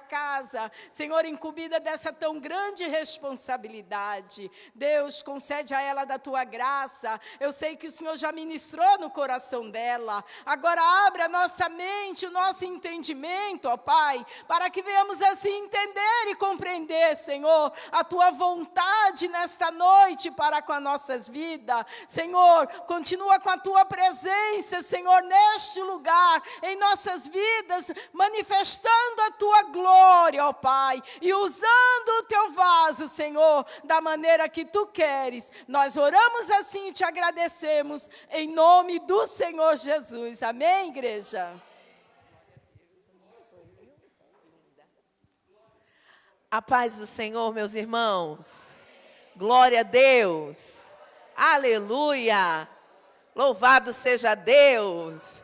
casa, Senhor, incumbida dessa tão grande responsabilidade. Deus, concede a ela da tua graça. Eu sei que o Senhor já ministrou no coração dela. Agora abre a nossa mente, o nosso entendimento, ó Pai, para que venhamos assim entender e compreender, Senhor, a tua vontade nesta noite para com as nossas vidas. Senhor, continua com a tua presença, Senhor, neste lugar, em nossas vidas, manifestando a tua glória, ó Pai, e usando o teu vaso, Senhor, da maneira que tu queres. Nós oramos assim e te agradecemos, em nome do Senhor Jesus. Amém, igreja? A paz do Senhor, meus irmãos. Glória a Deus. Aleluia. Louvado seja Deus.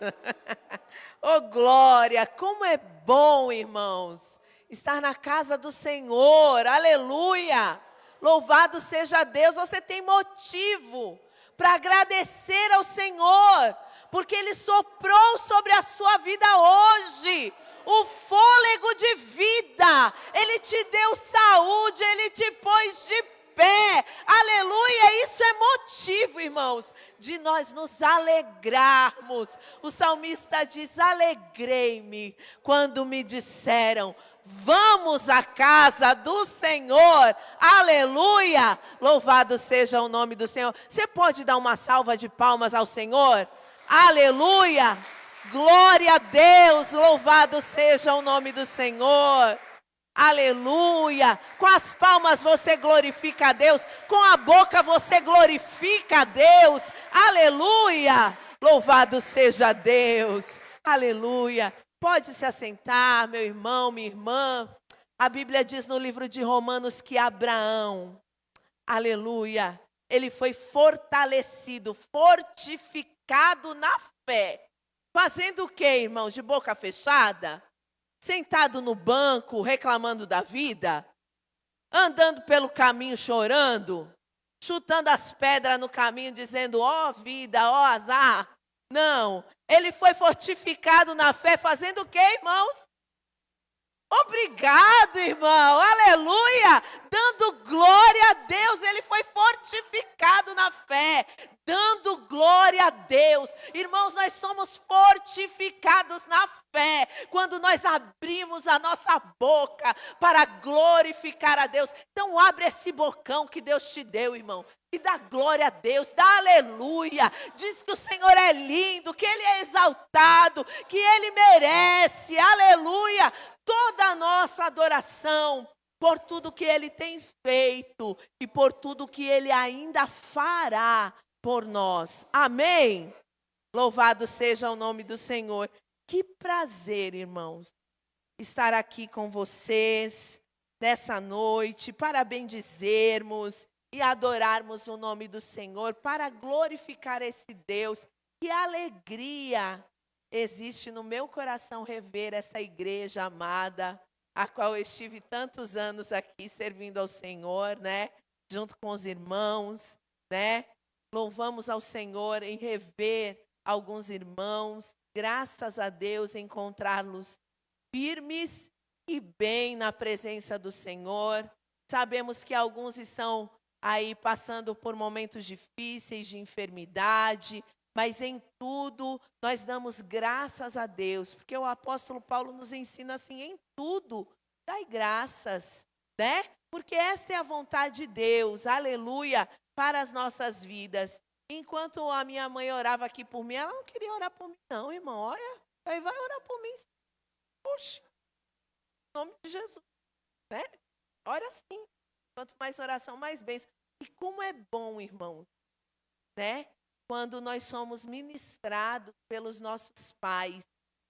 Oh, glória. Como é bom, irmãos, estar na casa do Senhor. Aleluia. Louvado seja Deus. Você tem motivo para agradecer ao Senhor, porque Ele soprou sobre a sua vida hoje o fôlego de vida. Ele te deu saúde, Ele te pôs de pé. Aleluia, isso é motivo, irmãos, de nós nos alegrarmos. O salmista diz: alegrei-me quando me disseram, vamos à casa do Senhor. Aleluia, louvado seja o nome do Senhor. Você pode dar uma salva de palmas ao Senhor? Aleluia, glória a Deus, louvado seja o nome do Senhor. Aleluia, com as palmas você glorifica a Deus, com a boca você glorifica a Deus. Aleluia, louvado seja Deus. Aleluia, pode se assentar, meu irmão, minha irmã. A Bíblia diz no livro de Romanos que Abraão, aleluia, ele foi fortalecido, fortificado na fé. Fazendo o quê, irmão? De boca fechada? Sentado no banco, reclamando da vida? Andando pelo caminho chorando? Chutando as pedras no caminho, dizendo, ó vida, ó azar? Não, ele foi fortificado na fé, fazendo o quê, irmãos? Obrigado, irmão, aleluia, dando glória a Deus. Ele foi fortificado na fé, dando glória a Deus. Irmãos, nós somos fortificados na fé quando nós abrimos a nossa boca para glorificar a Deus. Então abre esse bocão que Deus te deu, irmão, e dá glória a Deus, dá aleluia. Diz que o Senhor é lindo, que Ele é exaltado, que Ele merece, aleluia, toda a nossa adoração por tudo que Ele tem feito e por tudo que Ele ainda fará por nós. Amém? Louvado seja o nome do Senhor. Que prazer, irmãos, estar aqui com vocês nessa noite para bendizermos e adorarmos o nome do Senhor, para glorificar esse Deus. Que alegria existe no meu coração rever essa igreja amada, a qual eu estive tantos anos aqui servindo ao Senhor, né? Junto com os irmãos, né? Louvamos ao Senhor em rever alguns irmãos. Graças a Deus encontrá-los firmes e bem na presença do Senhor. Sabemos que alguns estão aí passando por momentos difíceis de enfermidade, mas em tudo nós damos graças a Deus, porque o apóstolo Paulo nos ensina assim, em tudo dai graças, né? Porque esta é a vontade de Deus, aleluia, para as nossas vidas. Enquanto a minha mãe orava aqui por mim, ela não queria orar por mim não, irmão, olha, aí vai orar por mim, poxa, em nome de Jesus, né? Ora sim, quanto mais oração, mais bênção. E como é bom, irmãos, né? Quando nós somos ministrados pelos nossos pais.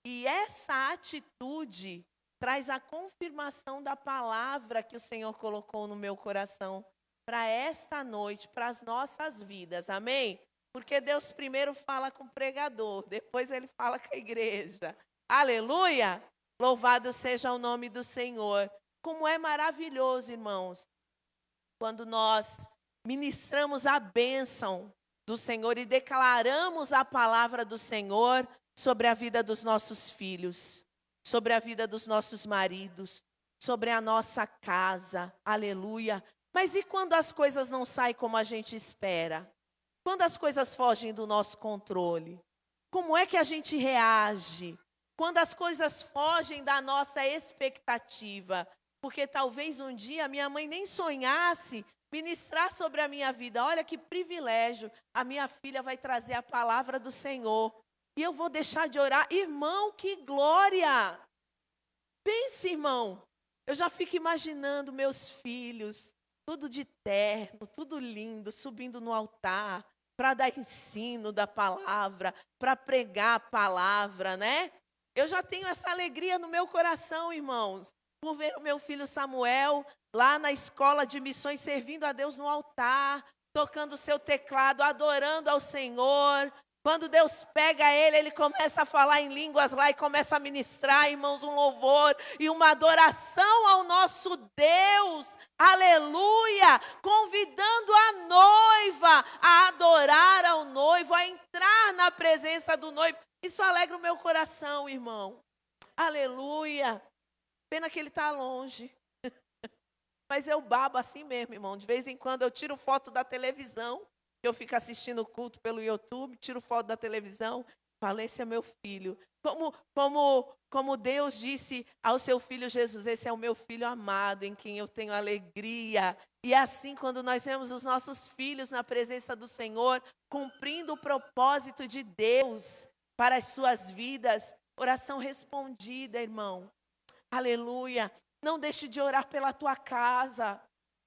E essa atitude traz a confirmação da palavra que o Senhor colocou no meu coração para esta noite, para as nossas vidas. Amém? Porque Deus primeiro fala com o pregador, depois Ele fala com a igreja. Aleluia! Louvado seja o nome do Senhor. Como é maravilhoso, irmãos, quando nós ministramos a bênção do Senhor e declaramos a palavra do Senhor sobre a vida dos nossos filhos, sobre a vida dos nossos maridos, sobre a nossa casa. Aleluia. Mas e quando as coisas não saem como a gente espera? Quando as coisas fogem do nosso controle? Como é que a gente reage? Quando as coisas fogem da nossa expectativa? Porque talvez um dia minha mãe nem sonhasse ministrar sobre a minha vida. Olha que privilégio, a minha filha vai trazer a palavra do Senhor. E eu vou deixar de orar. Irmão, que glória! Pense, irmão, eu já fico imaginando meus filhos, tudo de terno, tudo lindo, subindo no altar, para dar ensino da palavra, para pregar a palavra, né? Eu já tenho essa alegria no meu coração, irmãos, por ver o meu filho Samuel lá na escola de missões, servindo a Deus no altar, tocando o seu teclado, adorando ao Senhor. Quando Deus pega ele, ele começa a falar em línguas lá e começa a ministrar, irmãos, um louvor e uma adoração ao nosso Deus. Aleluia! Convidando a noiva a adorar ao noivo, a entrar na presença do noivo. Isso alegra o meu coração, irmão. Aleluia! Pena que ele está longe. Mas eu babo assim mesmo, irmão. De vez em quando eu tiro foto da televisão. Eu fico assistindo o culto pelo YouTube, tiro foto da televisão, falo, esse é meu filho. Como Deus disse ao seu filho Jesus, esse é o meu filho amado, em quem eu tenho alegria. E assim, quando nós vemos os nossos filhos na presença do Senhor, cumprindo o propósito de Deus para as suas vidas, oração respondida, irmão. Aleluia. Não deixe de orar pela tua casa.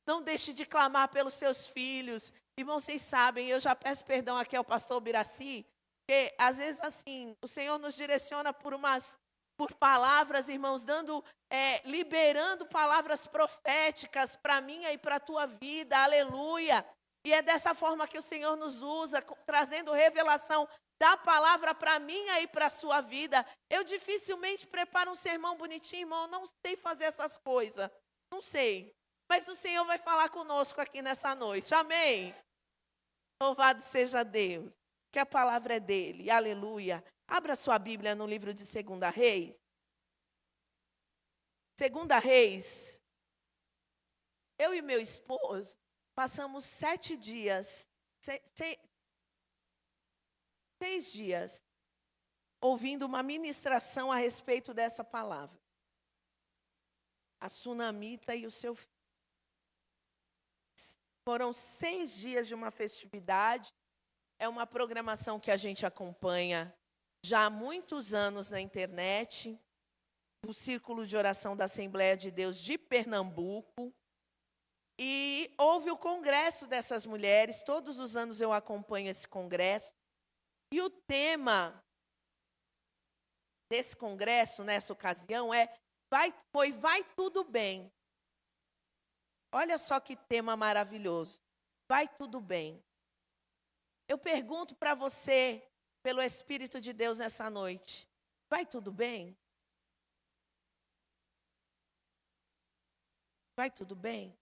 Não deixe de clamar pelos seus filhos. Irmãos, vocês sabem, eu já peço perdão aqui ao pastor Biraci, porque às vezes assim, o Senhor nos direciona por palavras, irmãos, liberando palavras proféticas para minha e para a tua vida, aleluia. E é dessa forma que o Senhor nos usa, trazendo revelação da palavra para minha e para a sua vida. Eu dificilmente preparo um sermão bonitinho, irmão, eu não sei fazer essas coisas, não sei. Mas o Senhor vai falar conosco aqui nessa noite. Amém? Louvado seja Deus. Que a palavra é dele. Aleluia. Abra sua Bíblia no livro de 2 Reis. 2 Reis. Eu e meu esposo passamos 7 dias, 6 dias, ouvindo uma ministração a respeito dessa palavra. A sunamita e o seu filho. Foram 6 dias de uma festividade. É uma programação que a gente acompanha já há muitos anos na internet, do Círculo de Oração da Assembleia de Deus de Pernambuco. E houve o congresso dessas mulheres. Todos os anos eu acompanho esse congresso. E o tema desse congresso, nessa ocasião, Vai tudo bem. Olha só que tema maravilhoso. Vai tudo bem. Eu pergunto para você, pelo Espírito de Deus nessa noite, vai tudo bem? Vai tudo bem?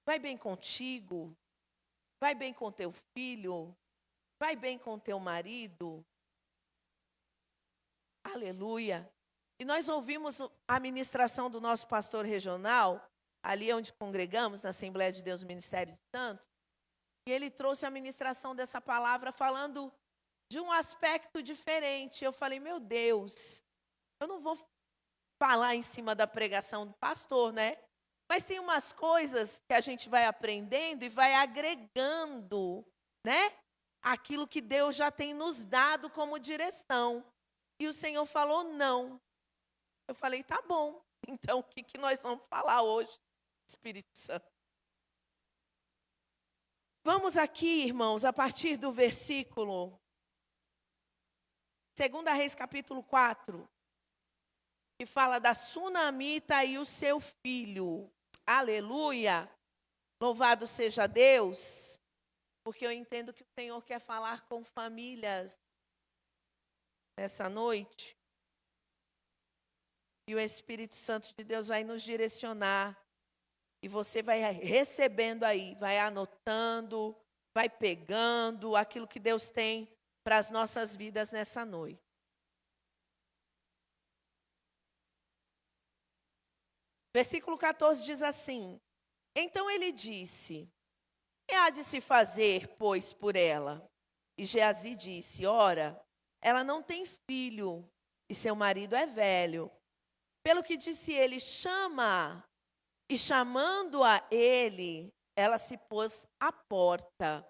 Vai bem contigo? Vai bem com teu filho? Vai bem com teu marido? Aleluia. E nós ouvimos a ministração do nosso pastor regional, ali onde congregamos, na Assembleia de Deus, Ministério de Santos, e ele trouxe a ministração dessa palavra falando de um aspecto diferente. Eu falei, meu Deus, eu não vou falar em cima da pregação do pastor, né? Mas tem umas coisas que a gente vai aprendendo e vai agregando, né? Aquilo que Deus já tem nos dado como direção. E o Senhor falou, não. Eu falei, tá bom. Então, o que nós vamos falar hoje? Espírito Santo. Vamos aqui, irmãos, a partir do versículo 2 Reis, capítulo 4, que fala da sunamita e o seu filho. Aleluia! Louvado seja Deus, porque eu entendo que o Senhor quer falar com famílias nessa noite. E o Espírito Santo de Deus vai nos direcionar. E você vai recebendo aí, vai anotando, vai pegando aquilo que Deus tem para as nossas vidas nessa noite. Versículo 14 diz assim: Então ele disse: Que há de se fazer, pois, por ela? E Geazi disse: Ora, ela não tem filho, e seu marido é velho. Pelo que disse ele: Chama. E chamando-a ele, ela se pôs à porta.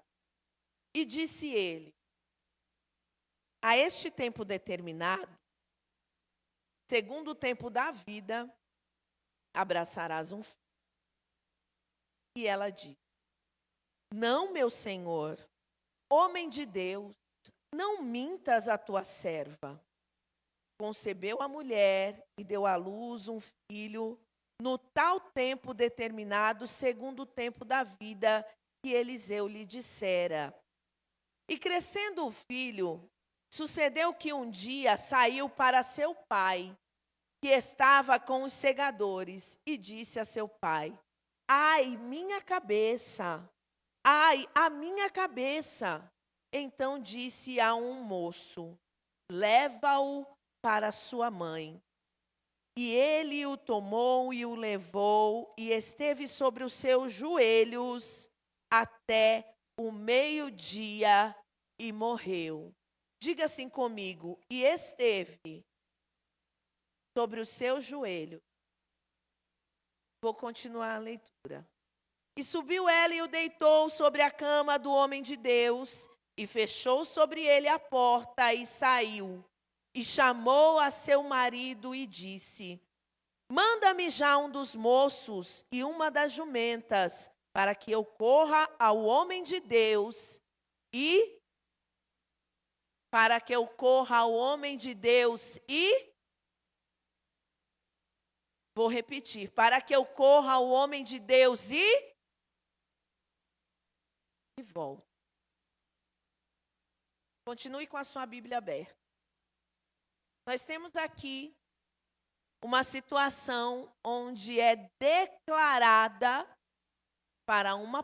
E disse ele: A este tempo determinado, segundo o tempo da vida, abraçarás um filho. E ela disse: Não, meu senhor, homem de Deus, não mintas a tua serva. Concebeu a mulher e deu à luz um filho no tal tempo determinado, segundo o tempo da vida que Eliseu lhe dissera. E crescendo o filho, sucedeu que um dia saiu para seu pai, que estava com os segadores, e disse a seu pai: Ai, minha cabeça! Ai, a minha cabeça! Então disse a um moço: Leva-o para sua mãe. E ele o tomou e o levou, e esteve sobre os seus joelhos até o meio-dia e morreu. Diga assim comigo: e esteve sobre os seus joelhos. Vou continuar a leitura. E subiu ela e o deitou sobre a cama do homem de Deus, e fechou sobre ele a porta, e saiu. E chamou a seu marido e disse: Manda-me já um dos moços e uma das jumentas, para que eu corra ao homem de Deus e vou repetir, para que eu corra ao homem de Deus e volto. Continue com a sua Bíblia aberta. Nós temos aqui uma situação onde é declarada para uma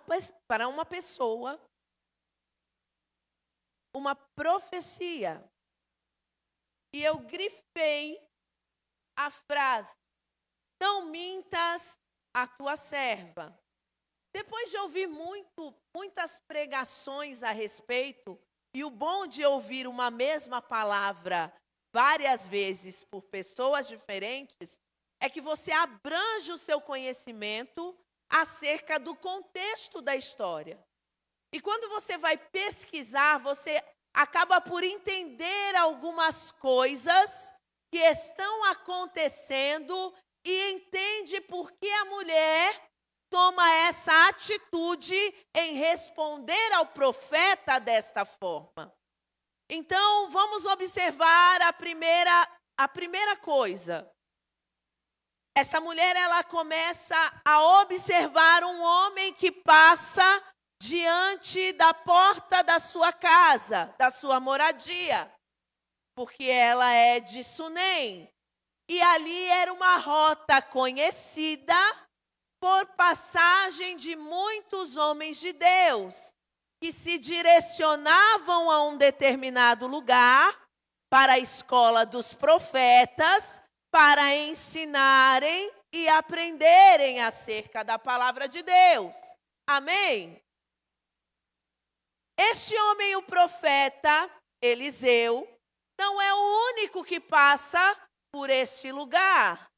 pessoa uma profecia. E eu grifei a frase: Não mintas a tua serva. Depois de ouvir muitas pregações a respeito, e o bom de ouvir uma mesma palavra várias vezes por pessoas diferentes, é que você abrange o seu conhecimento acerca do contexto da história. E quando você vai pesquisar, você acaba por entender algumas coisas que estão acontecendo e entende por que a mulher toma essa atitude em responder ao profeta desta forma. Então, vamos observar a primeira coisa. Essa mulher, ela começa a observar um homem que passa diante da porta da sua casa, da sua moradia, porque ela é de Sunem. E ali era uma rota conhecida por passagem de muitos homens de Deus, que se direcionavam a um determinado lugar, para a escola dos profetas, para ensinarem e aprenderem acerca da palavra de Deus. Amém? Este homem, o profeta Eliseu, não é o único que passa por este lugar,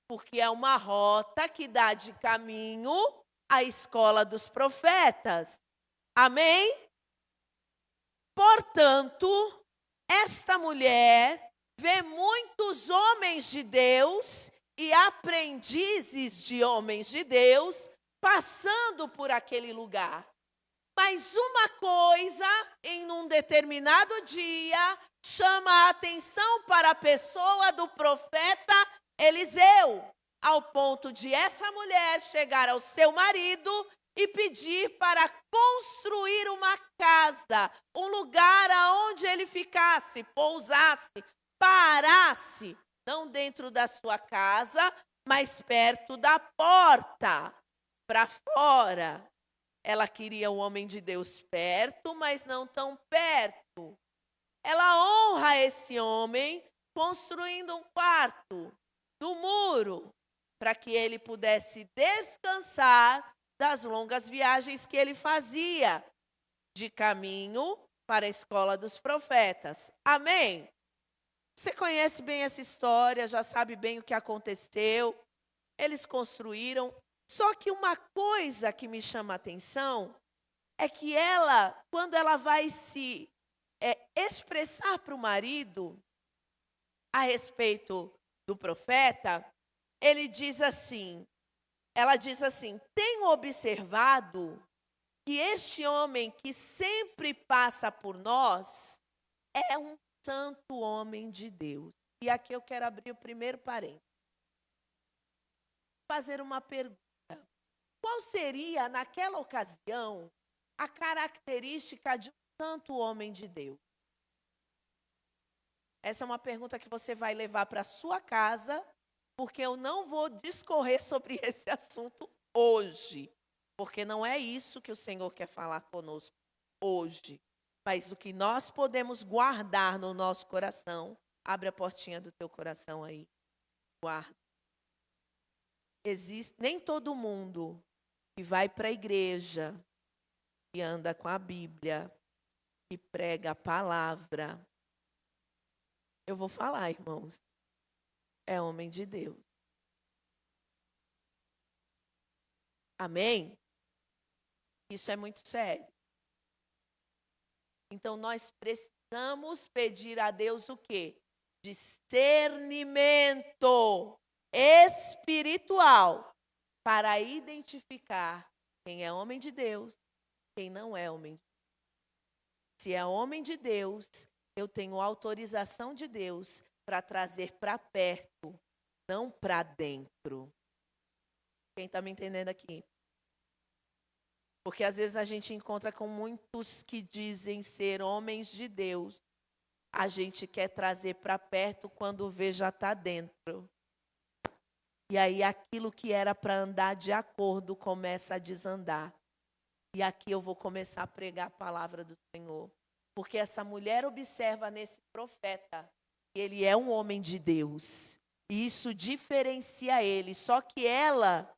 porque é uma rota que dá de caminho à escola dos profetas. Amém? Portanto, esta mulher vê muitos homens de Deus e aprendizes de homens de Deus passando por aquele lugar. Mas uma coisa, em um determinado dia, chama a atenção para a pessoa do profeta Eliseu, ao ponto de essa mulher chegar ao seu marido e pedir para construir uma casa, um lugar aonde ele ficasse, pousasse, parasse, não dentro da sua casa, mas perto da porta, para fora. Ela queria o homem de Deus perto, mas não tão perto. Ela honra esse homem construindo um quarto no muro para que ele pudesse descansar das longas viagens que ele fazia de caminho para a escola dos profetas. Amém? Você conhece bem essa história, já sabe bem o que aconteceu. Eles construíram. Só que uma coisa que me chama a atenção é que ela, quando ela vai se expressar para o marido a respeito do profeta, ela diz assim, tenho observado que este homem que sempre passa por nós é um santo homem de Deus. E aqui eu quero abrir o primeiro parênteses. Fazer uma pergunta. Qual seria, naquela ocasião, a característica de um santo homem de Deus? Essa é uma pergunta que você vai levar para a sua casa, porque eu não vou discorrer sobre esse assunto hoje, porque não é isso que o Senhor quer falar conosco hoje. Mas o que nós podemos guardar no nosso coração, abre a portinha do teu coração aí, guarda. Nem todo mundo que vai para a igreja, que anda com a Bíblia, que prega a palavra, eu vou falar, irmãos, é homem de Deus. Amém? Isso é muito sério. Então, nós precisamos pedir a Deus o quê? Discernimento espiritual para identificar quem é homem de Deus, quem não é homem de Deus. Se é homem de Deus, eu tenho autorização de Deus para trazer para perto, não para dentro. Quem está me entendendo aqui? Porque às vezes a gente encontra com muitos que dizem ser homens de Deus. A gente quer trazer para perto quando vê já está dentro. E aí aquilo que era para andar de acordo começa a desandar. E aqui eu vou começar a pregar a palavra do Senhor. Porque essa mulher observa nesse profeta que ele é um homem de Deus. E isso diferencia ele. Só que ela,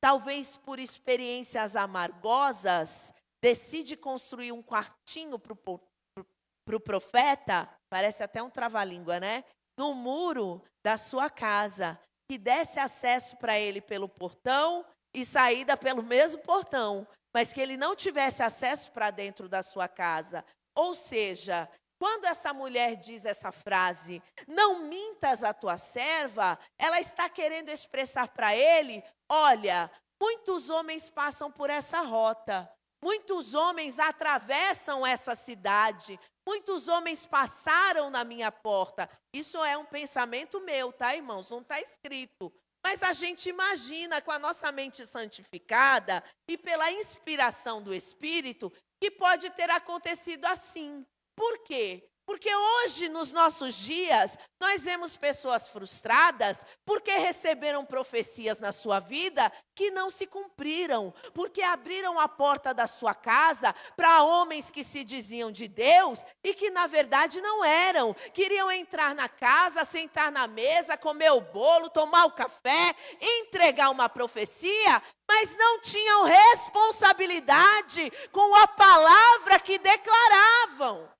talvez por experiências amargosas, decide construir um quartinho para o profeta, parece até um trava-língua, né? No muro da sua casa, que desse acesso para ele pelo portão e saída pelo mesmo portão, mas que ele não tivesse acesso para dentro da sua casa. Ou seja, quando essa mulher diz essa frase, não mintas a tua serva, ela está querendo expressar para ele, olha, muitos homens passam por essa rota, muitos homens atravessam essa cidade, muitos homens passaram na minha porta. Isso é um pensamento meu, tá, irmãos? Não está escrito. Mas a gente imagina com a nossa mente santificada e pela inspiração do Espírito que pode ter acontecido assim. Por quê? Porque hoje, nos nossos dias, nós vemos pessoas frustradas porque receberam profecias na sua vida que não se cumpriram, porque abriram a porta da sua casa para homens que se diziam de Deus e que na verdade não eram. Queriam entrar na casa, sentar na mesa, comer o bolo, tomar o café, entregar uma profecia, mas não tinham responsabilidade com a palavra que declaravam.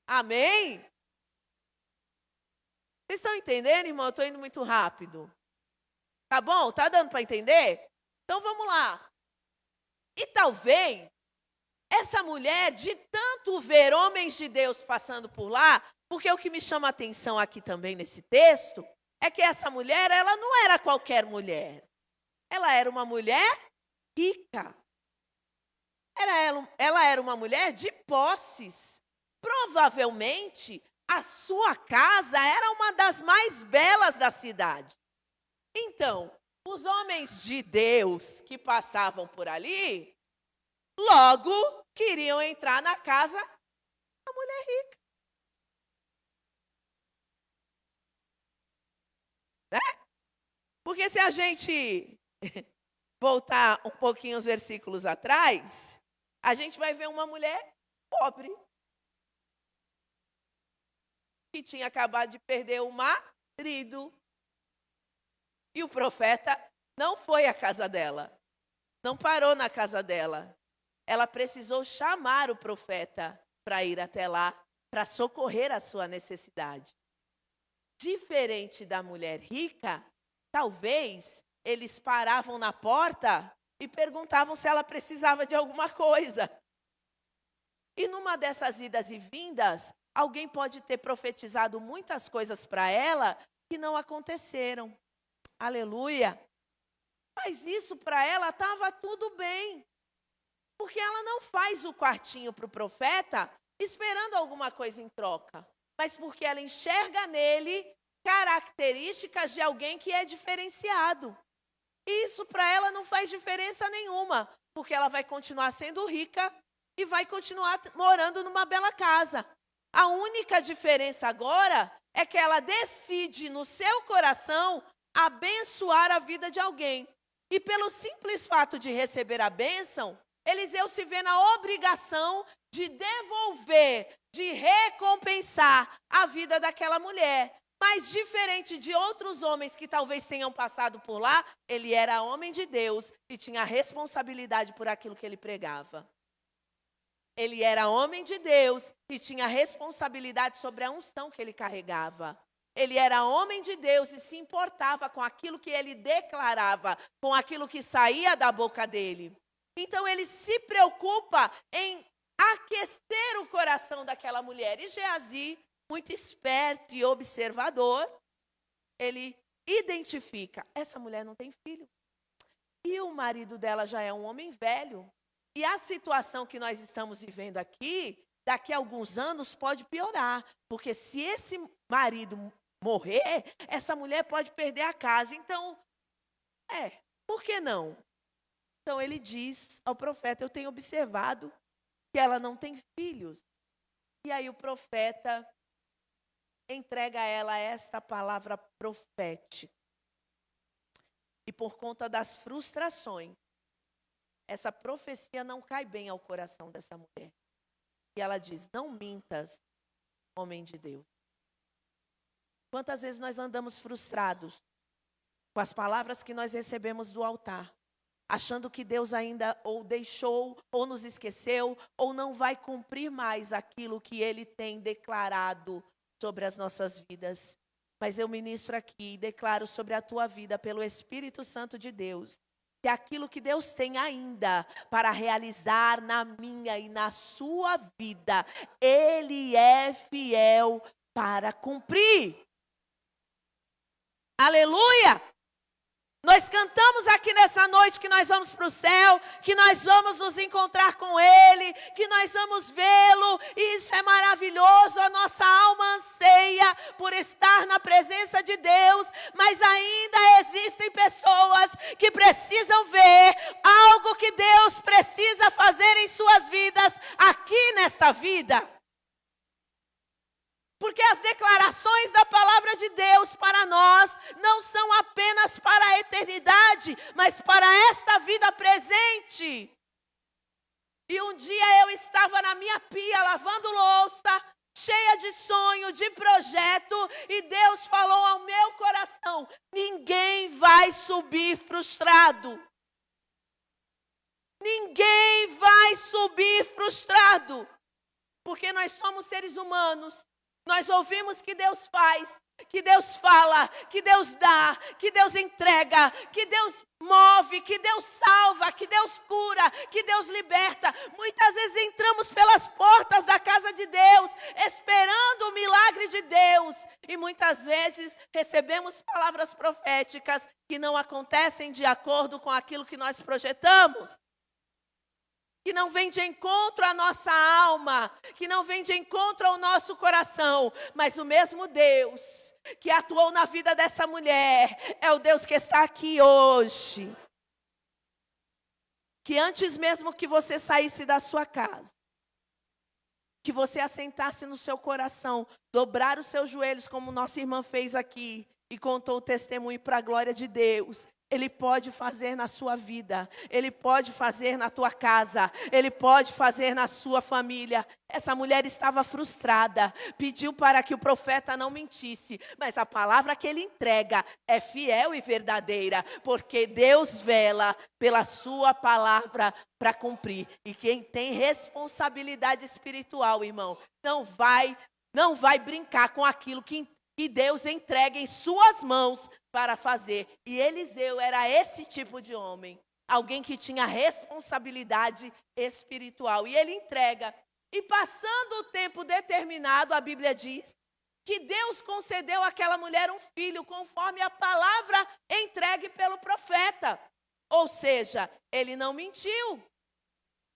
Amém? Vocês estão entendendo, irmão? Eu estou indo muito rápido. Tá bom? Tá dando para entender? Então vamos lá. E talvez essa mulher, de tanto ver homens de Deus passando por lá, porque o que me chama a atenção aqui também nesse texto, é que essa mulher, ela não era qualquer mulher. Ela era uma mulher rica. Ela era uma mulher de posses. Provavelmente, a sua casa era uma das mais belas da cidade. Então, os homens de Deus que passavam por ali, logo queriam entrar na casa da mulher rica. Né? Porque se a gente voltar um pouquinho os versículos atrás, a gente vai ver uma mulher pobre, que tinha acabado de perder o marido. E o profeta não foi à casa dela, não parou na casa dela. Ela precisou chamar o profeta para ir até lá, para socorrer a sua necessidade. Diferente da mulher rica, talvez eles paravam na porta e perguntavam se ela precisava de alguma coisa. E numa dessas idas e vindas, alguém pode ter profetizado muitas coisas para ela que não aconteceram. Aleluia! Mas isso para ela estava tudo bem. Porque ela não faz o quartinho para o profeta esperando alguma coisa em troca. Mas porque ela enxerga nele características de alguém que é diferenciado. E isso para ela não faz diferença nenhuma. Porque ela vai continuar sendo rica e vai continuar morando numa bela casa. A única diferença agora é que ela decide no seu coração abençoar a vida de alguém. E pelo simples fato de receber a bênção, Eliseu se vê na obrigação de devolver, de recompensar a vida daquela mulher. Mas diferente de outros homens que talvez tenham passado por lá, ele era homem de Deus e tinha responsabilidade por aquilo que ele pregava. Ele era homem de Deus e tinha responsabilidade sobre a unção que ele carregava. Ele era homem de Deus e se importava com aquilo que ele declarava, com aquilo que saía da boca dele. Então ele se preocupa em aquecer o coração daquela mulher. E Geazi, muito esperto e observador, ele identifica, essa mulher não tem filho. E o marido dela já é um homem velho. E a situação que nós estamos vivendo aqui, daqui a alguns anos pode piorar. Porque se esse marido morrer, essa mulher pode perder a casa. Então, por que não? Então ele diz ao profeta, eu tenho observado que ela não tem filhos. E aí o profeta entrega a ela esta palavra profética. E por conta das frustrações, essa profecia não cai bem ao coração dessa mulher. E ela diz, não mintas, homem de Deus. Quantas vezes nós andamos frustrados com as palavras que nós recebemos do altar, achando que Deus ainda ou deixou, ou nos esqueceu, ou não vai cumprir mais aquilo que Ele tem declarado sobre as nossas vidas. Mas eu ministro aqui e declaro sobre a tua vida, pelo Espírito Santo de Deus, que aquilo que Deus tem ainda para realizar na minha e na sua vida, Ele é fiel para cumprir. Aleluia! Nós cantamos aqui nessa noite que nós vamos para o céu, que nós vamos nos encontrar com Ele, que nós vamos vê-lo, e isso é maravilhoso, a nossa alma anseia por estar na presença de Deus, mas ainda existem pessoas que precisam ver algo que Deus precisa fazer em suas vidas, aqui nesta vida. Porque as declarações da palavra de Deus para nós não são apenas para a eternidade, mas para esta vida presente. E um dia eu estava na minha pia lavando louça, cheia de sonho, de projeto, e Deus falou ao meu coração, ninguém vai subir frustrado. Ninguém vai subir frustrado. Porque nós somos seres humanos. Nós ouvimos que Deus faz, que Deus fala, que Deus dá, que Deus entrega, que Deus move, que Deus salva, que Deus cura, que Deus liberta. Muitas vezes entramos pelas portas da casa de Deus, esperando o milagre de Deus. E muitas vezes recebemos palavras proféticas que não acontecem de acordo com aquilo que nós projetamos. Que não vem de encontro à nossa alma, que não vem de encontro ao nosso coração, mas o mesmo Deus que atuou na vida dessa mulher, é o Deus que está aqui hoje. Que antes mesmo que você saísse da sua casa, que você assentasse no seu coração, dobrar os seus joelhos como nossa irmã fez aqui, e contou o testemunho para a glória de Deus. Ele pode fazer na sua vida, Ele pode fazer na tua casa, Ele pode fazer na sua família. Essa mulher estava frustrada, pediu para que o profeta não mentisse, mas a palavra que ele entrega é fiel e verdadeira, porque Deus vela pela sua palavra para cumprir. E quem tem responsabilidade espiritual, irmão, não vai brincar com aquilo que Deus entrega em suas mãos para fazer. E Eliseu era esse tipo de homem, alguém que tinha responsabilidade espiritual. E ele entrega. E passando o tempo determinado, a Bíblia diz que Deus concedeu àquela mulher um filho, conforme a palavra entregue pelo profeta. Ou seja, ele não mentiu.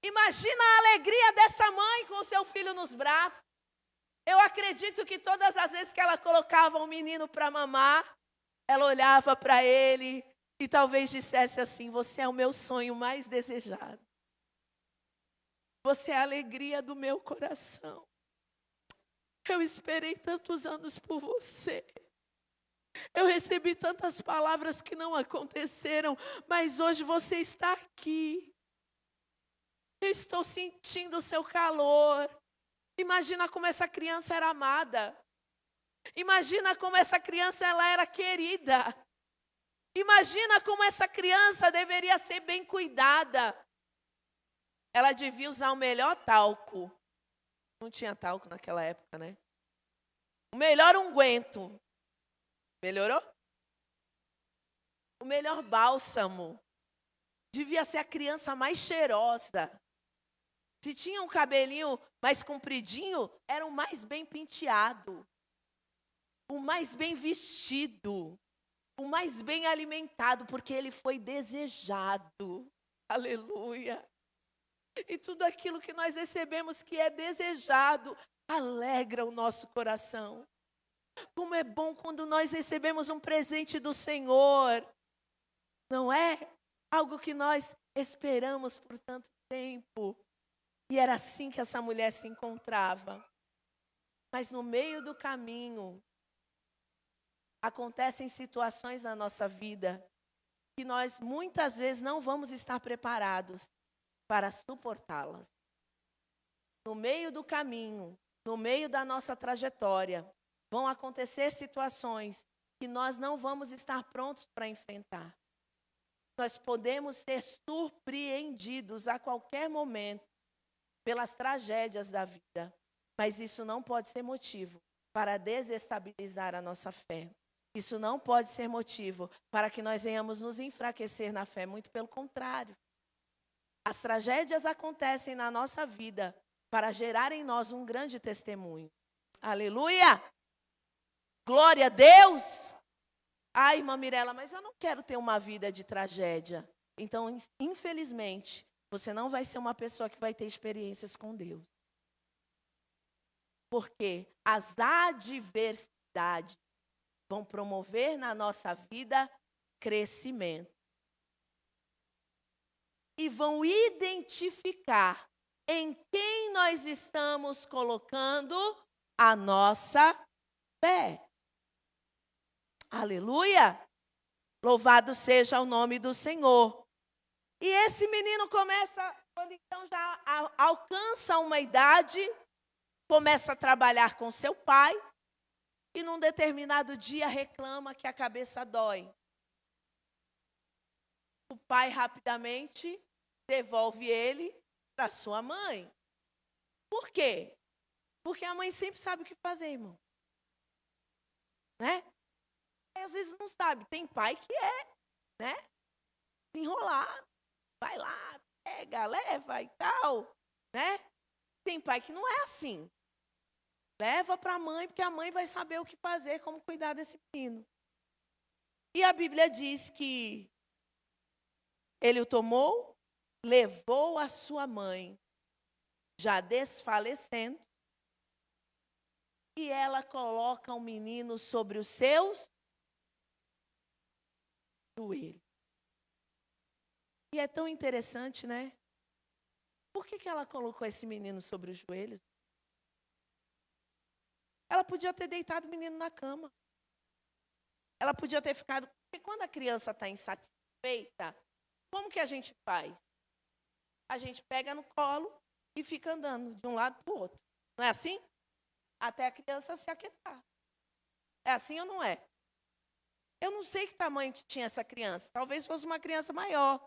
Imagina a alegria dessa mãe com o seu filho nos braços. Eu acredito que todas as vezes que ela colocava um menino para mamar, ela olhava para ele e talvez dissesse assim: você é o meu sonho mais desejado. Você é a alegria do meu coração. Eu esperei tantos anos por você. Eu recebi tantas palavras que não aconteceram, mas hoje você está aqui. Eu estou sentindo o seu calor. Imagina como essa criança era amada. Imagina como essa criança ela era querida. Imagina como essa criança deveria ser bem cuidada. Ela devia usar o melhor talco. Não tinha talco naquela época, né? O melhor unguento. Melhorou? O melhor bálsamo. Devia ser a criança mais cheirosa. Se tinha um cabelinho mais compridinho, era o mais bem penteado. O mais bem vestido. O mais bem alimentado, porque ele foi desejado. Aleluia. E tudo aquilo que nós recebemos que é desejado, alegra o nosso coração. Como é bom quando nós recebemos um presente do Senhor. Não é? Algo que nós esperamos por tanto tempo. E era assim que essa mulher se encontrava. Mas no meio do caminho, acontecem situações na nossa vida que nós muitas vezes não vamos estar preparados para suportá-las. No meio do caminho, no meio da nossa trajetória, vão acontecer situações que nós não vamos estar prontos para enfrentar. Nós podemos ser surpreendidos a qualquer momento pelas tragédias da vida, mas isso não pode ser motivo para desestabilizar a nossa fé. Isso não pode ser motivo para que nós venhamos nos enfraquecer na fé, muito pelo contrário. As tragédias acontecem na nossa vida para gerar em nós um grande testemunho. Aleluia! Glória a Deus! Ai, irmã Mirela, mas eu não quero ter uma vida de tragédia. Então, infelizmente, você não vai ser uma pessoa que vai ter experiências com Deus. Porque as adversidades vão promover na nossa vida crescimento. E vão identificar em quem nós estamos colocando a nossa fé. Aleluia! Louvado seja o nome do Senhor. E esse menino começa, quando então já alcança uma idade, começa a trabalhar com seu pai, e num determinado dia reclama que a cabeça dói. O pai rapidamente devolve ele para sua mãe. Por quê? Porque a mãe sempre sabe o que fazer, irmão. Né? Às vezes não sabe. Tem pai que é, né? Desenrolado. Vai lá, pega, leva e tal, né? Tem pai que não é assim. Leva para a mãe, porque a mãe vai saber o que fazer, como cuidar desse menino. E a Bíblia diz que ele o tomou, levou a sua mãe, já desfalecendo, e ela coloca o menino sobre os seus joelhos. E é tão interessante, né? Por que ela colocou esse menino sobre os joelhos? Ela podia ter deitado o menino na cama. Ela podia ter ficado... Porque quando a criança está insatisfeita, feita, como que a gente faz? A gente pega no colo e fica andando de um lado para o outro. Não é assim? Até a criança se aquietar. É assim ou não é? Eu não sei que tamanho que tinha essa criança. Talvez fosse uma criança maior,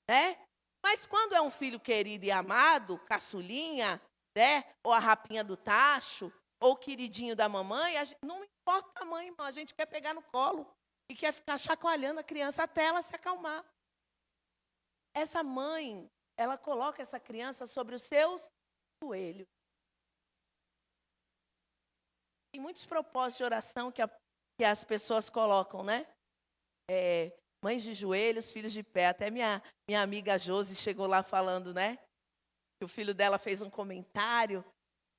né? Mas quando é um filho querido e amado, caçulinha, né? Ou a rapinha do tacho, ou o queridinho da mamãe, não importa o tamanho, irmão, a gente quer pegar no colo e quer ficar chacoalhando a criança até ela se acalmar. Essa mãe, ela coloca essa criança sobre os seus joelhos. Tem muitos propósitos de oração que as pessoas colocam, né? Mães de joelhos, filhos de pé. Até minha amiga Josi chegou lá falando, né? Que o filho dela fez um comentário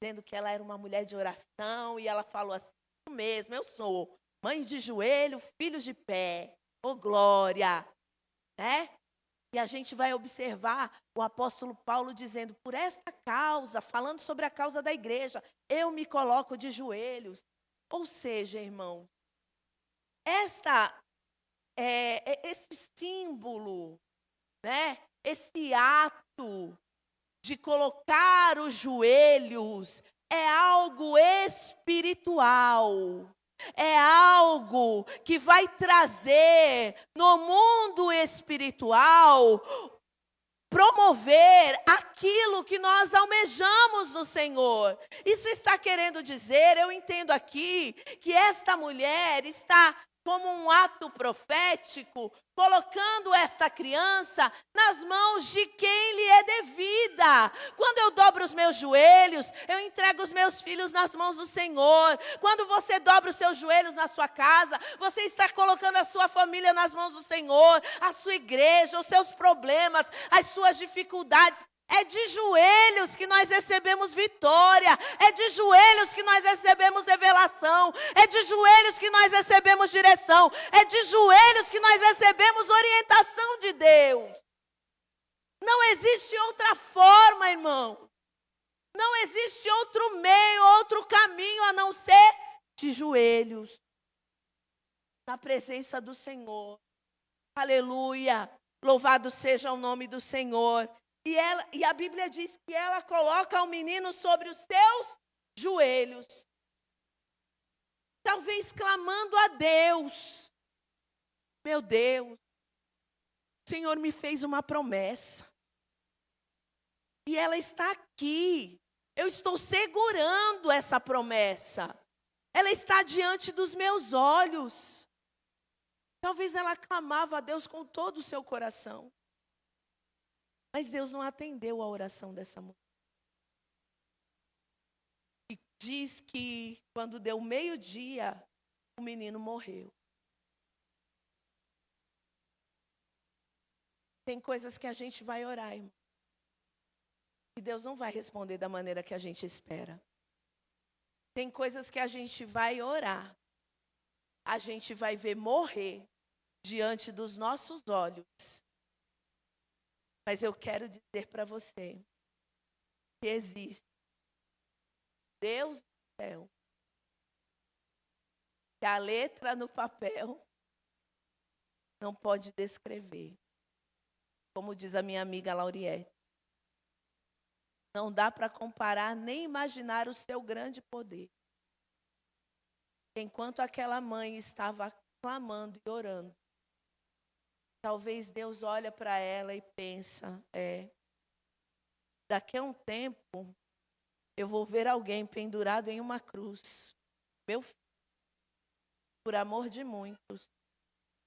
dizendo que ela era uma mulher de oração e ela falou assim, isso mesmo, eu sou mãe de joelho, filhos de pé. Ô glória! Né? E a gente vai observar o apóstolo Paulo dizendo, por esta causa, falando sobre a causa da igreja, eu me coloco de joelhos. Ou seja, irmão, esse símbolo, né? Esse ato de colocar os joelhos é algo espiritual. É algo que vai trazer no mundo espiritual, promover aquilo que nós almejamos no Senhor. Isso está querendo dizer, eu entendo aqui, que esta mulher está como um ato profético, colocando esta criança nas mãos de quem lhe é devida. Quando eu dobro os meus joelhos, eu entrego os meus filhos nas mãos do Senhor. Quando você dobra os seus joelhos na sua casa, você está colocando a sua família nas mãos do Senhor, a sua igreja, os seus problemas, as suas dificuldades. É de joelhos que nós recebemos vitória, é de joelhos que nós recebemos revelação, é de joelhos que nós recebemos direção, é de joelhos que nós recebemos orientação de Deus. Não existe outra forma, irmão. Não existe outro meio, outro caminho a não ser de joelhos, na presença do Senhor. Aleluia, louvado seja o nome do Senhor. E a Bíblia diz que ela coloca o menino sobre os seus joelhos. Talvez clamando a Deus. Meu Deus, o Senhor me fez uma promessa. E ela está aqui. Eu estou segurando essa promessa. Ela está diante dos meus olhos. Talvez ela clamava a Deus com todo o seu coração. Mas Deus não atendeu a oração dessa mulher. E diz que quando deu meio-dia, o menino morreu. Tem coisas que a gente vai orar, irmão. E Deus não vai responder da maneira que a gente espera. Tem coisas que a gente vai orar. A gente vai ver morrer diante dos nossos olhos. Mas eu quero dizer para você que existe Deus do céu, que a letra no papel não pode descrever. Como diz a minha amiga Lauriette, não dá para comparar nem imaginar o seu grande poder. Enquanto aquela mãe estava clamando e orando, talvez Deus olha para ela e pensa, daqui a um tempo, eu vou ver alguém pendurado em uma cruz, meu filho, por amor de muitos,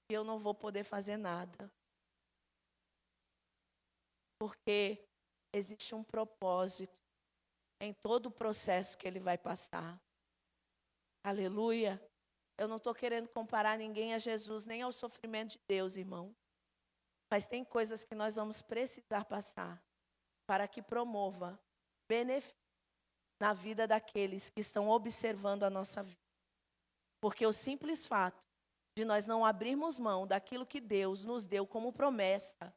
e eu não vou poder fazer nada. Porque existe um propósito em todo o processo que ele vai passar. Aleluia. Eu não estou querendo comparar ninguém a Jesus, nem ao sofrimento de Deus, irmão. Mas tem coisas que nós vamos precisar passar para que promova benefício na vida daqueles que estão observando a nossa vida. Porque o simples fato de nós não abrirmos mão daquilo que Deus nos deu como promessa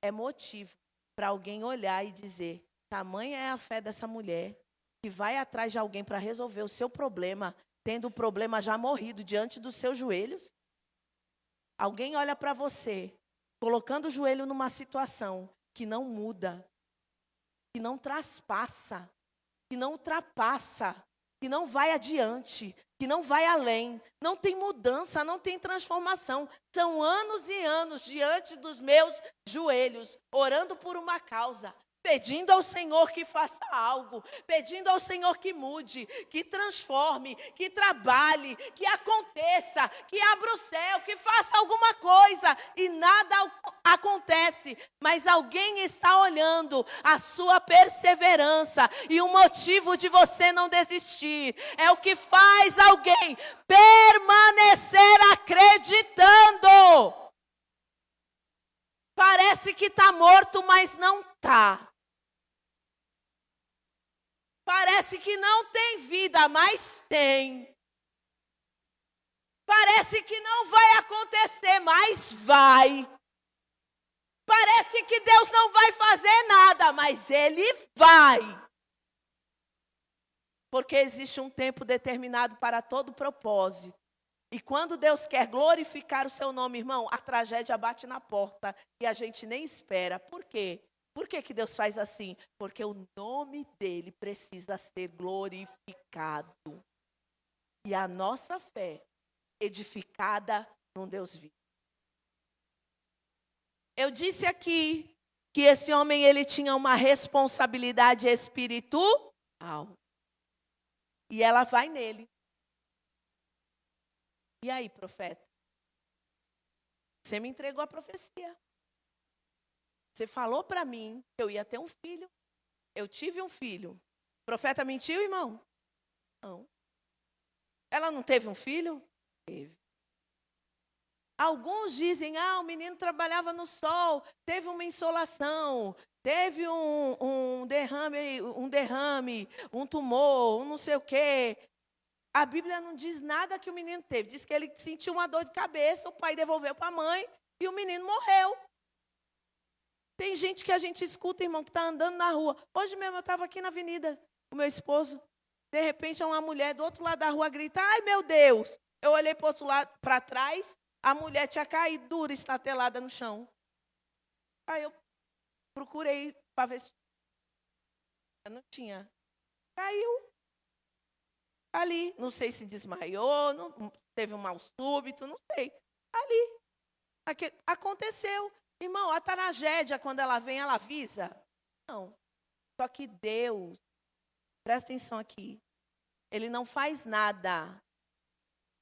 é motivo para alguém olhar e dizer, tamanha é a fé dessa mulher que vai atrás de alguém para resolver o seu problema, tendo o problema já morrido diante dos seus joelhos. Alguém olha para você colocando o joelho numa situação que não muda, que não traspassa, que não ultrapassa, que não vai adiante, que não vai além, não tem mudança, não tem transformação. São anos e anos diante dos meus joelhos, orando por uma causa, pedindo ao Senhor que faça algo, pedindo ao Senhor que mude, que transforme, que trabalhe, que aconteça, que abra o céu, que faça alguma coisa, e nada acontece. Mas alguém está olhando a sua perseverança, e o motivo de você não desistir é o que faz alguém permanecer acreditando. Parece que está morto, mas não está. Parece que não tem vida, mas tem. Parece que não vai acontecer, mas vai. Parece que Deus não vai fazer nada, mas Ele vai. Porque existe um tempo determinado para todo propósito. E quando Deus quer glorificar o seu nome, irmão, a tragédia bate na porta e a gente nem espera. Por quê? Por que Deus faz assim? Porque o nome dele precisa ser glorificado. E a nossa fé edificada num Deus vivo. Eu disse aqui que esse homem ele tinha uma responsabilidade espiritual. E ela vai nele. E aí, profeta? Você me entregou a profecia. Você falou para mim que eu ia ter um filho. Eu tive um filho. O profeta mentiu, irmão? Não. Ela não teve um filho? Teve. Alguns dizem, o menino trabalhava no sol, teve uma insolação, teve um derrame, um tumor, um não sei o quê. A Bíblia não diz nada que o menino teve. Diz que ele sentiu uma dor de cabeça, o pai devolveu para a mãe e o menino morreu. Tem gente que a gente escuta, irmão, que está andando na rua. Hoje mesmo eu estava aqui na avenida com o meu esposo. De repente, uma mulher do outro lado da rua grita, ai meu Deus. Eu olhei para o outro lado, para trás, a mulher tinha caído dura, estatelada no chão. Aí eu procurei para ver se não tinha. Caiu. Ali, não sei se desmaiou, não, teve um mal súbito, não sei. Ali. Aconteceu. Irmão, a tragédia, quando ela vem, ela avisa? Não. Só que Deus, presta atenção aqui, Ele não faz nada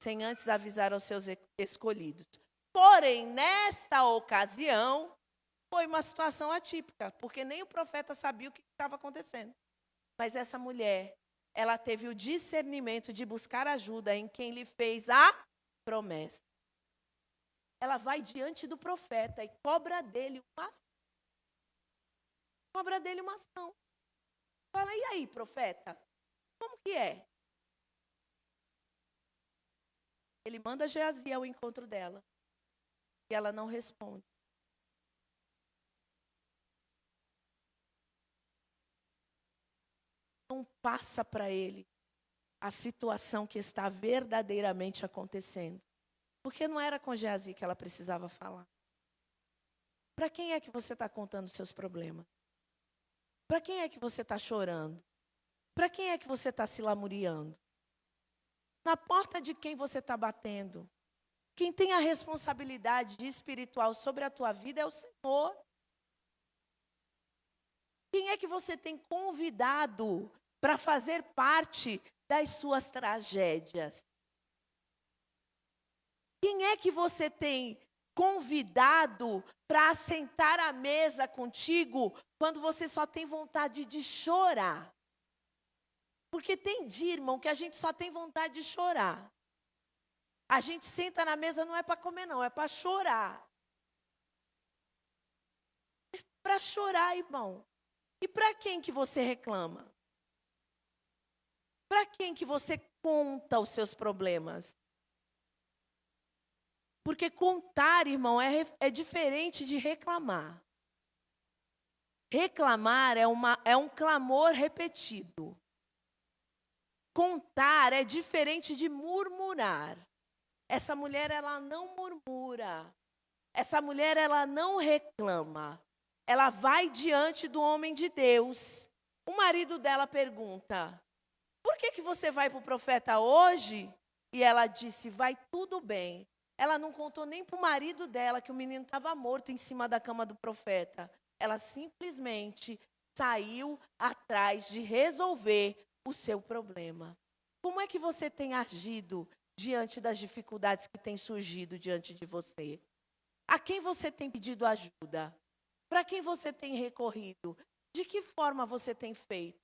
sem antes avisar aos seus escolhidos. Porém, nesta ocasião, foi uma situação atípica, porque nem o profeta sabia o que estava acontecendo. Mas essa mulher, ela teve o discernimento de buscar ajuda em quem lhe fez a promessa. Ela vai diante do profeta e cobra dele uma ação. Cobra dele uma ação. Fala, e aí, profeta? Como que é? Ele manda Geazi ao encontro dela. E ela não responde. Não passa para ele a situação que está verdadeiramente acontecendo. Porque não era com Geazi que ela precisava falar. Para quem é que você está contando os seus problemas? Para quem é que você está chorando? Para quem é que você está se lamuriando? Na porta de quem você está batendo? Quem tem a responsabilidade de espiritual sobre a tua vida é o Senhor. Quem é que você tem convidado para fazer parte das suas tragédias? Quem é que você tem convidado para assentar à mesa contigo quando você só tem vontade de chorar? Porque tem dia, irmão, que a gente só tem vontade de chorar. A gente senta na mesa não é para comer, não, é para chorar. É para chorar, irmão. E para quem que você reclama? Para quem que você conta os seus problemas? Porque contar, irmão, é diferente de reclamar. Reclamar é um clamor repetido. Contar é diferente de murmurar. Essa mulher, ela não murmura. essa mulher, ela não reclama. Ela vai diante do homem de Deus. O marido dela pergunta: por que você vai para o profeta hoje? E ela disse: vai tudo bem. Ela não contou nem para o marido dela que o menino estava morto em cima da cama do profeta. Ela simplesmente saiu atrás de resolver o seu problema. Como é que você tem agido diante das dificuldades que têm surgido diante de você? A quem você tem pedido ajuda? Para quem você tem recorrido? De que forma você tem feito?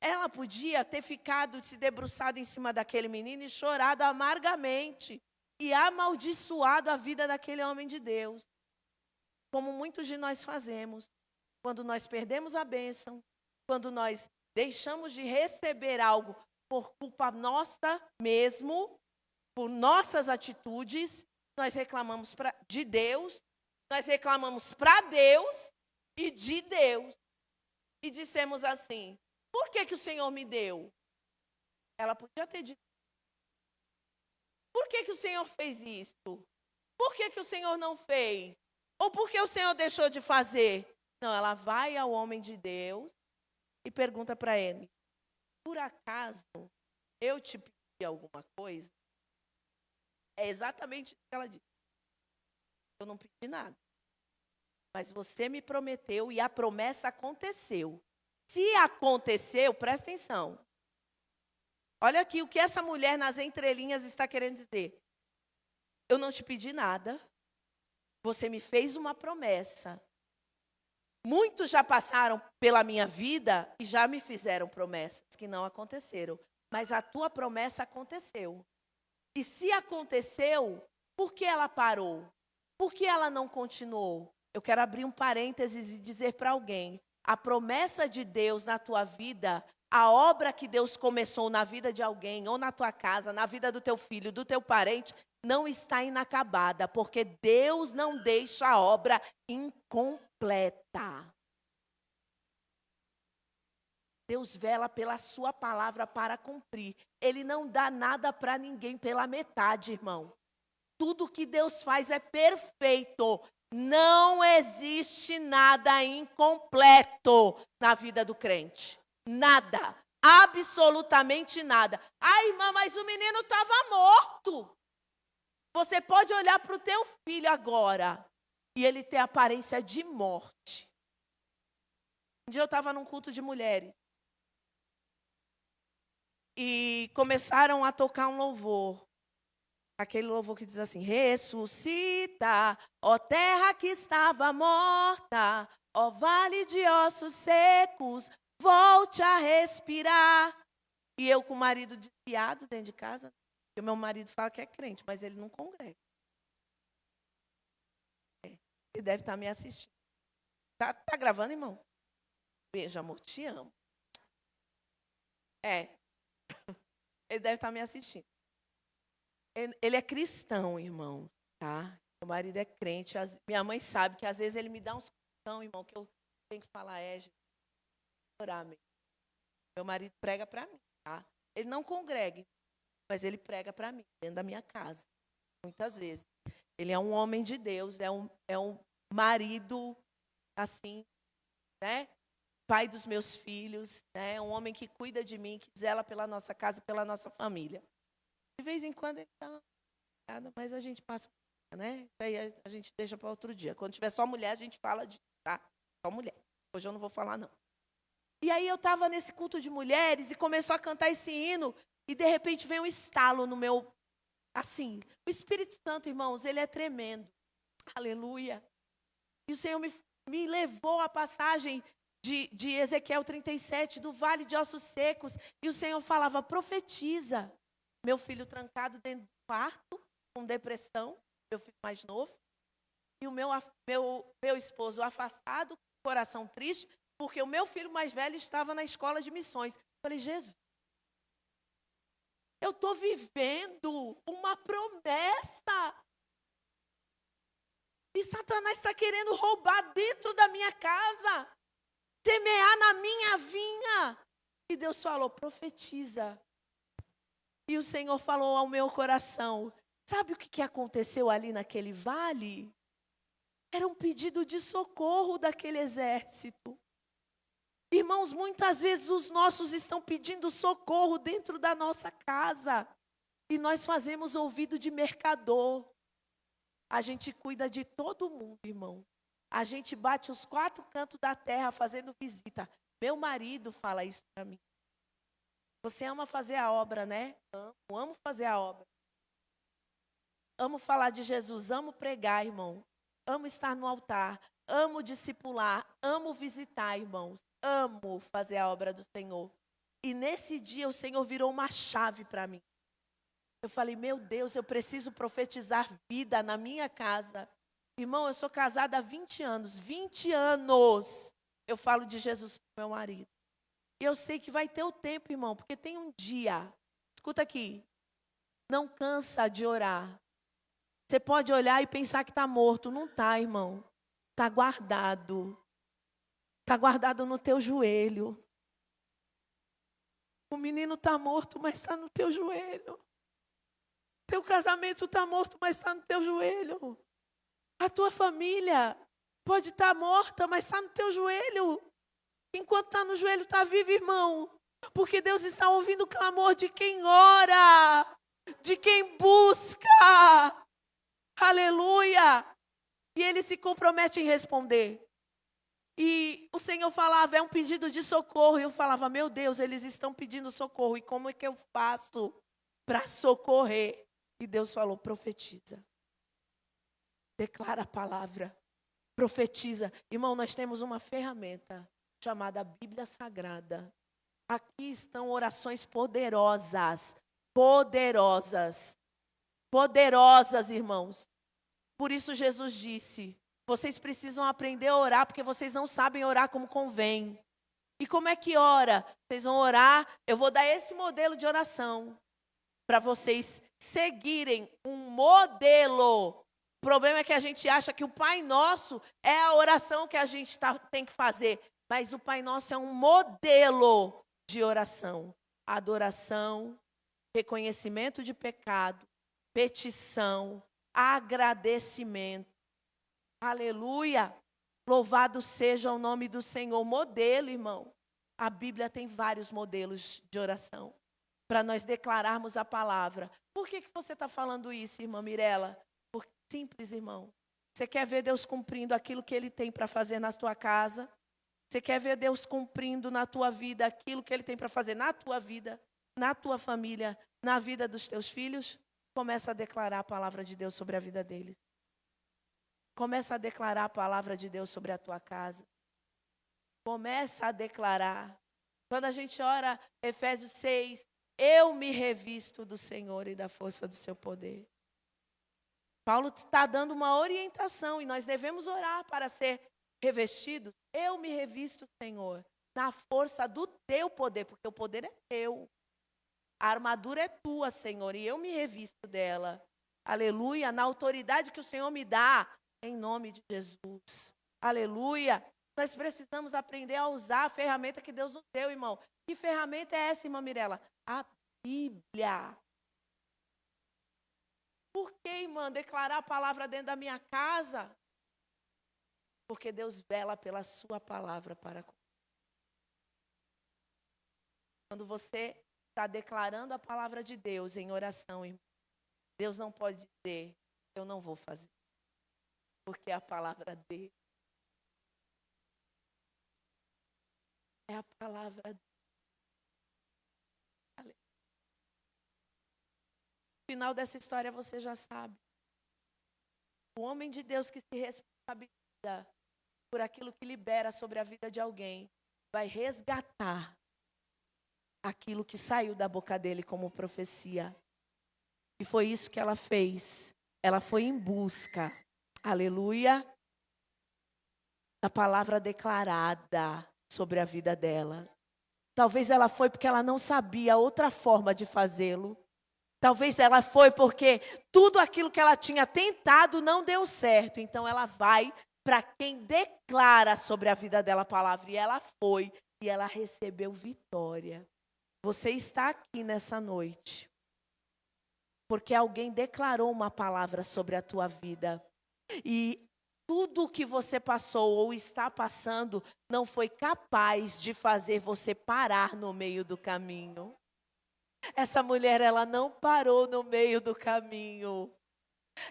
Ela podia ter ficado, se debruçado em cima daquele menino e chorado amargamente e amaldiçoado a vida daquele homem de Deus. Como muitos de nós fazemos, quando nós perdemos a bênção, quando nós deixamos de receber algo por culpa nossa mesmo, por nossas atitudes, nós reclamamos de Deus, nós reclamamos para Deus e de Deus. E dissemos assim: por que o Senhor me deu? Ela podia ter dito: por que o Senhor fez isto? Por que o Senhor não fez? Ou por que o Senhor deixou de fazer? Não, ela vai ao homem de Deus e pergunta para ele: por acaso eu te pedi alguma coisa? É exatamente o que ela disse. Eu não pedi nada. Mas você me prometeu e a promessa aconteceu. Se aconteceu, presta atenção. Olha aqui o que essa mulher nas entrelinhas está querendo dizer. Eu não te pedi nada. Você me fez uma promessa. Muitos já passaram pela minha vida e já me fizeram promessas que não aconteceram. Mas a tua promessa aconteceu. E se aconteceu, por que ela parou? Por que ela não continuou? Eu quero abrir um parênteses e dizer para alguém: a promessa de Deus na tua vida, a obra que Deus começou na vida de alguém, ou na tua casa, na vida do teu filho, do teu parente, não está inacabada, porque Deus não deixa a obra incompleta. Deus vela pela sua palavra para cumprir. Ele não dá nada para ninguém pela metade, irmão. Tudo que Deus faz é perfeito. Não existe nada incompleto na vida do crente. Nada. Absolutamente nada. Ai, irmã, mas o menino estava morto. Você pode olhar para o teu filho agora e ele ter aparência de morte. Um dia eu estava num culto de mulheres. E começaram a tocar um louvor. Aquele louvor que diz assim: ressuscita, ó terra que estava morta, ó vale de ossos secos, volte a respirar. E eu com o marido desviado dentro de casa, porque o meu marido fala que é crente, mas ele não congrega. Ele deve estar me assistindo. Tá gravando, irmão? Beijo, amor, te amo. Ele deve estar me assistindo. Ele é cristão, irmão, tá? Meu marido é crente. Minha mãe sabe que às vezes ele me dá uns cristão, irmão, que eu tenho que falar: Jesus, orar mesmo. Meu marido prega para mim, tá? Ele não congrega, mas ele prega para mim, dentro da minha casa, muitas vezes. Ele é um homem de Deus, é um marido, assim, né? Pai dos meus filhos, né? Um homem que cuida de mim, que zela pela nossa casa, pela nossa família. De vez em quando ele dá uma, mas a gente passa, né? Aí a gente deixa para outro dia. Quando tiver só mulher, a gente fala de, tá? Só mulher. Hoje eu não vou falar, não. E aí eu estava nesse culto de mulheres e começou a cantar esse hino e de repente veio um estalo no meu, assim, o Espírito Santo, irmãos, ele é tremendo. Aleluia. E o Senhor me levou à passagem de Ezequiel 37, do vale de ossos secos, e o Senhor falava: profetiza. Meu filho trancado dentro do quarto, com depressão, meu filho mais novo, e o meu esposo afastado, coração triste, porque o meu filho mais velho estava na escola de missões. Eu falei: Jesus, eu estou vivendo uma promessa. E Satanás está querendo roubar dentro da minha casa, semear na minha vinha. E Deus falou: profetiza. E o Senhor falou ao meu coração: sabe o que aconteceu ali naquele vale? Era um pedido de socorro daquele exército. Irmãos, muitas vezes os nossos estão pedindo socorro dentro da nossa casa. E nós fazemos ouvido de mercador. A gente cuida de todo mundo, irmão. A gente bate os 4 cantos da terra fazendo visita. Meu marido fala isso para mim. Você ama fazer a obra, né? Amo fazer a obra. Amo falar de Jesus, amo pregar, irmão. Amo estar no altar, amo discipular, amo visitar, irmãos. Amo fazer a obra do Senhor. E nesse dia o Senhor virou uma chave para mim. Eu falei, meu Deus, eu preciso profetizar vida na minha casa. Irmão, eu sou casada há 20 anos. 20 anos eu falo de Jesus para o meu marido. E eu sei que vai ter o tempo, irmão, porque tem um dia. Escuta aqui. Não cansa de orar. Você pode olhar e pensar que está morto. Não está, irmão. Está guardado. Está guardado no teu joelho. O menino está morto, mas está no teu joelho. Teu casamento está morto, mas está no teu joelho. A tua família pode estar morta, mas está no teu joelho. Enquanto está no joelho, está vivo, irmão. Porque Deus está ouvindo o clamor de quem ora, de quem busca. Aleluia! E Ele se compromete em responder. E o Senhor falava, é um pedido de socorro. E eu falava, meu Deus, eles estão pedindo socorro. E como é que eu faço para socorrer? E Deus falou, profetiza. Declara a palavra. Profetiza. Irmão, nós temos uma ferramenta chamada Bíblia Sagrada. Aqui estão orações poderosas. Poderosas. Poderosas, irmãos. Por isso Jesus disse, vocês precisam aprender a orar, porque vocês não sabem orar como convém. E como é que ora? Vocês vão orar, eu vou dar esse modelo de oração, para vocês seguirem um modelo. O problema é que a gente acha que o Pai Nosso é a oração que a gente tem que fazer. Mas o Pai Nosso é um modelo de oração. Adoração, reconhecimento de pecado, petição, agradecimento. Aleluia! Louvado seja o nome do Senhor. Modelo, irmão. A Bíblia tem vários modelos de oração para nós declararmos a palavra. Por que você está falando isso, irmã Mirela? Porque simples, irmão. Você quer ver Deus cumprindo aquilo que Ele tem para fazer na tua casa? Você quer ver Deus cumprindo na tua vida aquilo que Ele tem para fazer na tua vida, na tua família, na vida dos teus filhos? Começa a declarar a palavra de Deus sobre a vida deles. Começa a declarar a palavra de Deus sobre a tua casa. Começa a declarar. Quando a gente ora, Efésios 6, eu me revisto do Senhor e da força do seu poder. Paulo está dando uma orientação e nós devemos orar para ser revestidos. Eu me revisto, Senhor, na força do teu poder, porque o poder é teu. A armadura é tua, Senhor, e eu me revisto dela. Aleluia, na autoridade que o Senhor me dá, em nome de Jesus. Aleluia. Nós precisamos aprender a usar a ferramenta que Deus nos deu, irmão. Que ferramenta é essa, irmã Mirela? A Bíblia. Por que, irmã, declarar a palavra dentro da minha casa? Porque Deus vela pela sua palavra para quando você está declarando a palavra de Deus em oração, irmão, Deus não pode dizer, eu não vou fazer. Porque a palavra dele é a palavra dele. No final dessa história você já sabe. O homem de Deus que se responsabiliza por aquilo que libera sobre a vida de alguém, vai resgatar aquilo que saiu da boca dele como profecia. E foi isso que ela fez. Ela foi em busca, aleluia, da palavra declarada sobre a vida dela. Talvez ela foi porque ela não sabia outra forma de fazê-lo. Talvez ela foi porque tudo aquilo que ela tinha tentado não deu certo. Então ela vai para quem declara sobre a vida dela a palavra. E ela foi e ela recebeu vitória. Você está aqui nessa noite porque alguém declarou uma palavra sobre a tua vida. E tudo o que você passou ou está passando não foi capaz de fazer você parar no meio do caminho. Essa mulher, ela não parou no meio do caminho.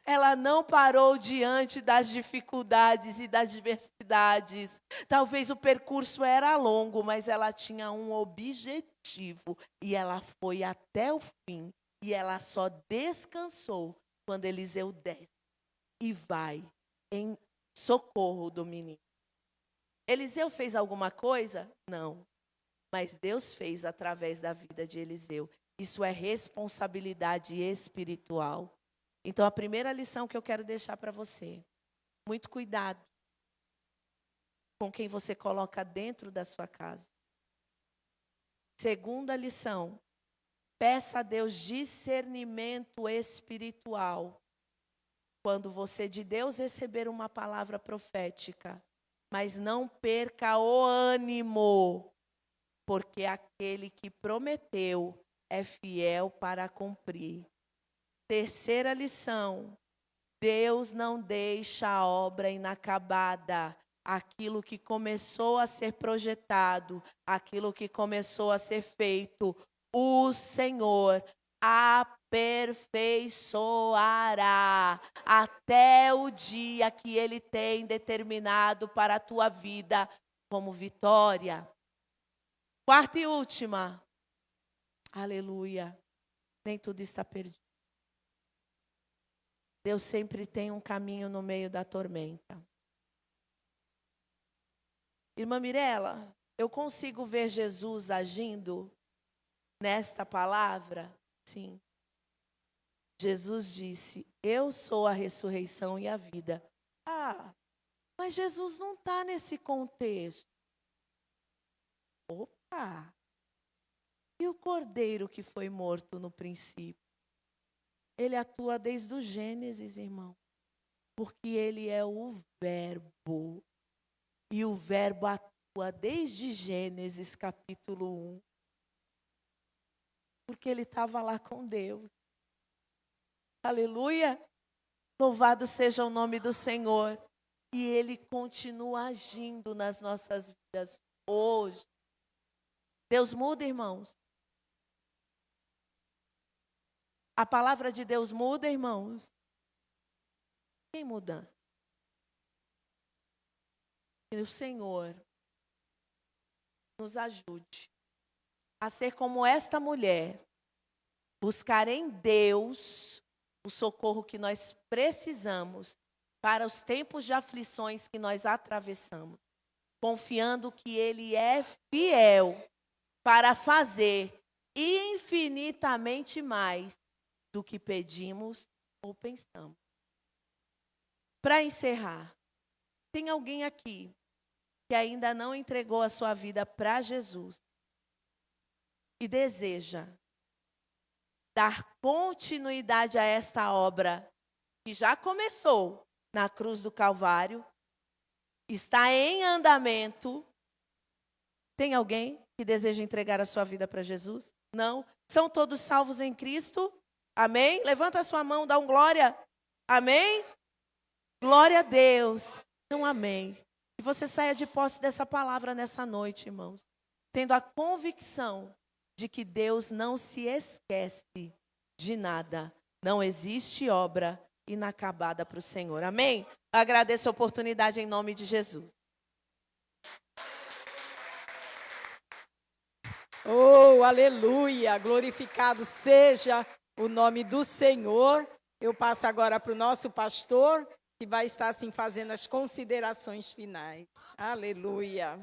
Ela não parou diante das dificuldades e das diversidades. Talvez o percurso era longo, mas ela tinha um objetivo. E ela foi até o fim. E ela só descansou quando Eliseu desce e vai em socorro do menino. Eliseu fez alguma coisa? Não. Mas Deus fez através da vida de Eliseu. Isso é responsabilidade espiritual. Então, a primeira lição que eu quero deixar para você: muito cuidado com quem você coloca dentro da sua casa. Segunda lição: peça a Deus discernimento espiritual. Quando você de Deus receber uma palavra profética, mas não perca o ânimo, porque aquele que prometeu é fiel para cumprir. Terceira lição: Deus não deixa a obra inacabada. Aquilo que começou a ser projetado, aquilo que começou a ser feito, o Senhor aperfeiçoará até o dia que Ele tem determinado para a tua vida como vitória. Quarta e última. Aleluia. Nem tudo está perdido. Deus sempre tem um caminho no meio da tormenta. Irmã Mirela, eu consigo ver Jesus agindo nesta palavra? Sim. Jesus disse: eu sou a ressurreição e a vida. Ah, mas Jesus não está nesse contexto. Opa! E o cordeiro que foi morto no princípio? Ele atua desde o Gênesis, irmão. Porque ele é o Verbo. E o Verbo atua desde Gênesis capítulo 1. Porque ele estava lá com Deus. Aleluia! Louvado seja o nome do Senhor. E ele continua agindo nas nossas vidas hoje. Deus muda, irmãos. A palavra de Deus muda, irmãos. Quem muda? Que o Senhor nos ajude a ser como esta mulher, buscar em Deus o socorro que nós precisamos para os tempos de aflições que nós atravessamos, confiando que Ele é fiel para fazer infinitamente mais do que pedimos ou pensamos. Para encerrar, tem alguém aqui que ainda não entregou a sua vida para Jesus e deseja dar continuidade a esta obra que já começou na cruz do Calvário, está em andamento? Tem alguém que deseja entregar a sua vida para Jesus? Não? São todos salvos em Cristo? Amém? Levanta a sua mão, dá um glória. Amém? Glória a Deus. Então, amém. Que você saia de posse dessa palavra nessa noite, irmãos, tendo a convicção de que Deus não se esquece de nada. Não existe obra inacabada para o Senhor. Amém? Eu agradeço a oportunidade em nome de Jesus. Oh, aleluia! Glorificado seja o nome do Senhor. Eu passo agora para o nosso pastor, que vai estar assim fazendo as considerações finais. Aleluia!